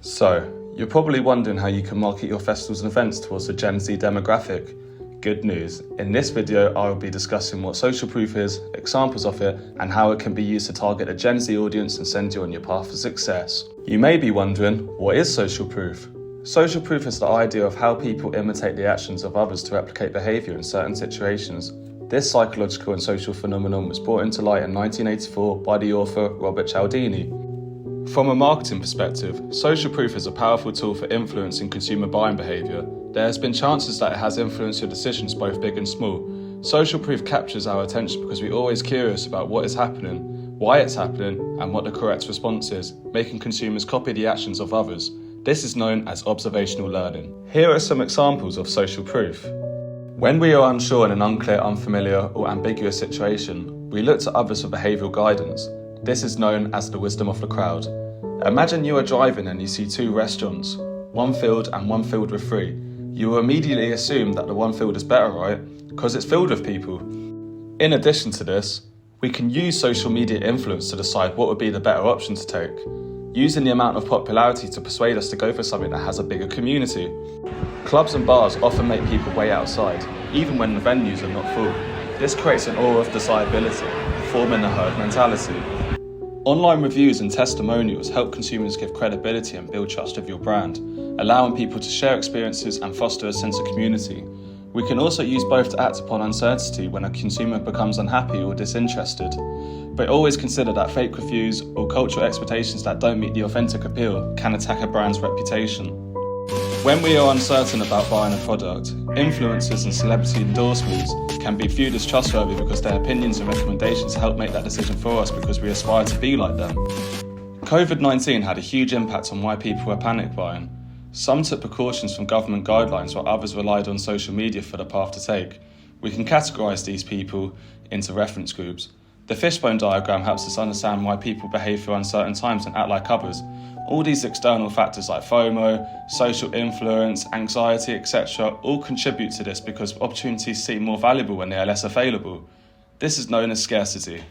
So, you're probably wondering how you can market your festivals and events towards the Gen Z demographic. Good news, in this video I will be discussing what social proof is, examples of it, and how it can be used to target a Gen Z audience and send you on your path to success. You may be wondering, what is social proof? Social proof is the idea of how people imitate the actions of others to replicate behaviour in certain situations. This psychological and social phenomenon was brought into light in 1984 by the author Robert Cialdini. From a marketing perspective, social proof is a powerful tool for influencing consumer buying behaviour. There has been chances that it has influenced your decisions both big and small. Social proof captures our attention because we're always curious about what is happening, why it's happening, and what the correct response is, making consumers copy the actions of others. This is known as observational learning. Here are some examples of social proof. When we are unsure in an unclear, unfamiliar, or ambiguous situation, we look to others for behavioural guidance. This is known as the wisdom of the crowd. Imagine you are driving and you see two restaurants, one filled and one filled with free. You will immediately assume that the one filled is better, right? Because it's filled with people. In addition to this, we can use social media influence to decide what would be the better option to take, using the amount of popularity to persuade us to go for something that has a bigger community. Clubs and bars often make people wait outside, even when the venues are not full. This creates an aura of desirability, forming a herd mentality. Online reviews and testimonials help consumers give credibility and build trust of your brand, allowing people to share experiences and foster a sense of community. We can also use both to act upon uncertainty when a consumer becomes unhappy or disinterested. But always consider that fake reviews or cultural expectations that don't meet the authentic appeal can attack a brand's reputation. When we are uncertain about buying a product, influencers and celebrity endorsements can be viewed as trustworthy because their opinions and recommendations help make that decision for us because we aspire to be like them. COVID-19 had a huge impact on why people were panic buying. Some took precautions from government guidelines while others relied on social media for the path to take. We can categorise these people into reference groups. The fishbone diagram helps us understand why people behave through uncertain times and act like others. All these external factors like FOMO, social influence, anxiety, etc. all contribute to this because opportunities seem more valuable when they are less available. This is known as scarcity.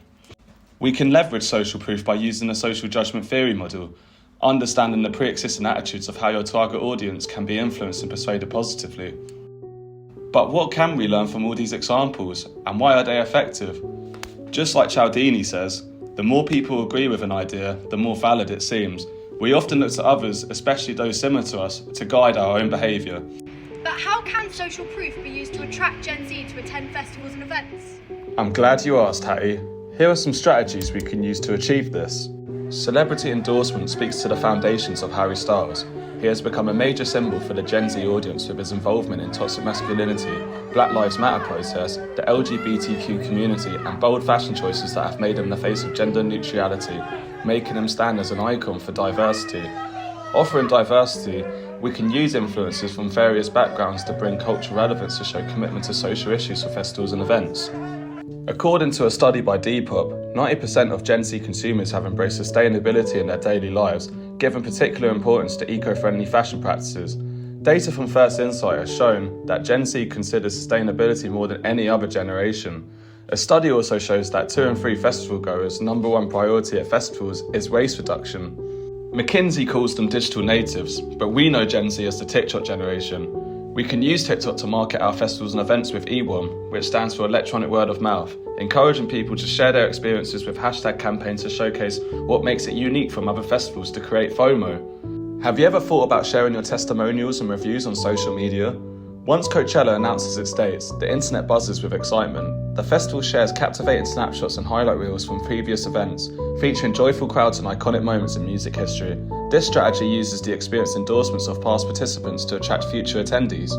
We can leverage social proof by using the social judgment theory model, understanding the pre-existing attitudes of how your target audience can be influenced and persuaded positively. But what can we learn from all these examples, and why are they effective? Just like Cialdini says, the more people agree with an idea, the more valid it seems. We often look to others, especially those similar to us, to guide our own behaviour. But how can social proof be used to attract Gen Z to attend festivals and events? I'm glad you asked, Hattie. Here are some strategies we can use to achieve this. Celebrity endorsement speaks to the foundations of Harry Styles. He has become a major symbol for the Gen Z audience with his involvement in toxic masculinity, Black Lives Matter protests, the LGBTQ community, and bold fashion choices that have made him the face of gender neutrality, making him stand as an icon for diversity. Offering diversity, we can use influencers from various backgrounds to bring cultural relevance to show commitment to social issues for festivals and events. According to a study by Depop, 90% of Gen Z consumers have embraced sustainability in their daily lives, giving particular importance to eco-friendly fashion practices. Data from First Insight has shown that Gen Z considers sustainability more than any other generation. A study also shows that 2 in 3 festival goers' number one priority at festivals is waste reduction. McKinsey calls them digital natives, but we know Gen Z as the TikTok generation. We can use TikTok to market our festivals and events with EWOM, which stands for electronic word of mouth, encouraging people to share their experiences with hashtag campaigns to showcase what makes it unique from other festivals to create FOMO. Have you ever thought about sharing your testimonials and reviews on social media? Once Coachella announces its dates, the internet buzzes with excitement. The festival shares captivating snapshots and highlight reels from previous events, featuring joyful crowds and iconic moments in music history. This strategy uses the experienced endorsements of past participants to attract future attendees.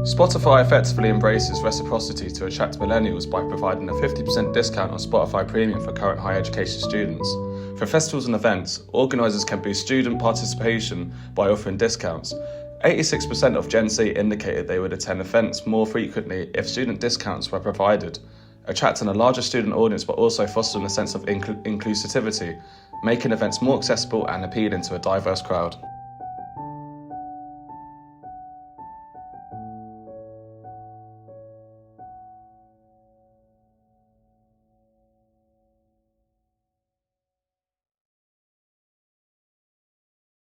Spotify effectively embraces reciprocity to attract millennials by providing a 50% discount on Spotify Premium for current higher education students. For festivals and events, organisers can boost student participation by offering discounts. 86% of Gen Z indicated they would attend events more frequently if student discounts were provided, attracting a larger student audience but also fostering a sense of inclusivity, making events more accessible and appealing to a diverse crowd.